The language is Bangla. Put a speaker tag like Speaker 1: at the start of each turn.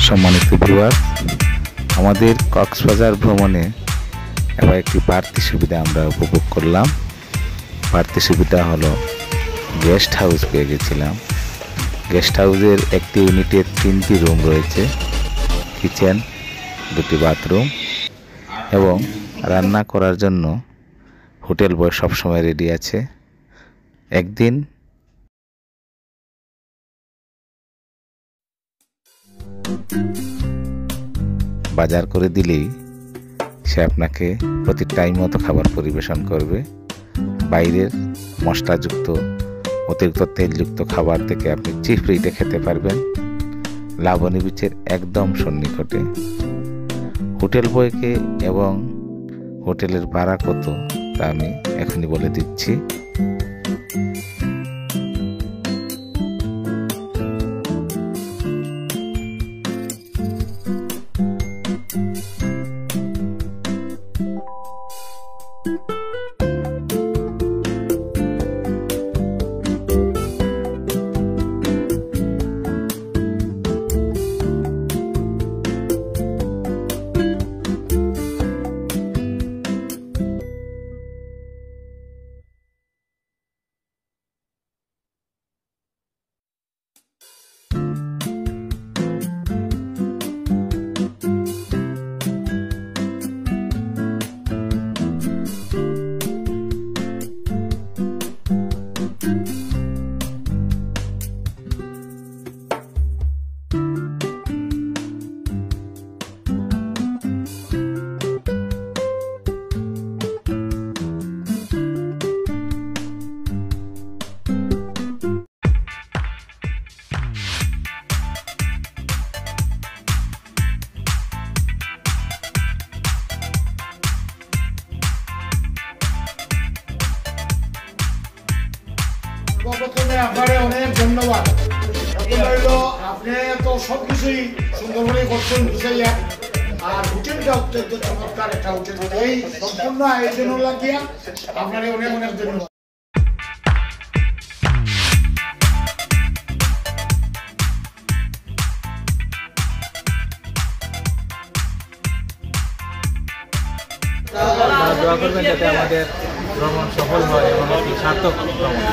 Speaker 1: সম্মানিত ভিউয়ার্স, আমাদের কক্সবাজার ভ্রমণে এবার একটি বাড়তি সুবিধা আমরা উপভোগ করলাম। বাড়তি সুবিধা হলো গেস্ট হাউস পেয়ে গেছিলাম। গেস্ট হাউসের একটি ইউনিটে 3টি রুম রয়েছে, কিচেন, 2টি বাথরুম এবং রান্না করার জন্য হোটেল বয় সবসময় রেডি আছে। একদিন বাজার করে দিলেই সে আপনাকে প্রতি টাইম মতো খাবার পরিবেশন করবে। বাইরের মশলাযুক্ত অতিরিক্ত তেলযুক্ত খাবার থেকে আপনি চিপ রেটে খেতে পারবেন লাবণী বিচের একদম সন্নিকটে। হোটেল বয়কে এবং হোটেলের ভাড়া কত তা আমি এখনই বলে দিচ্ছি।
Speaker 2: প্রথমে আপনারে অনেক ধন্যবাদ। আপনি তো সবকিছুই সুন্দরভাবে করছেন বুঝাইয়া, আর হোটেলটা অত্যন্ত চমৎকার একটা হোটেল। এই সম্পূর্ণ আয়োজন লাগিয়া আপনারে অনেক অনেক ধন্যবাদ।
Speaker 3: দোয়া করবেন যাতে আমাদের ভ্রমণ সফল হয় এবং একটি সার্থক ভ্রমণ।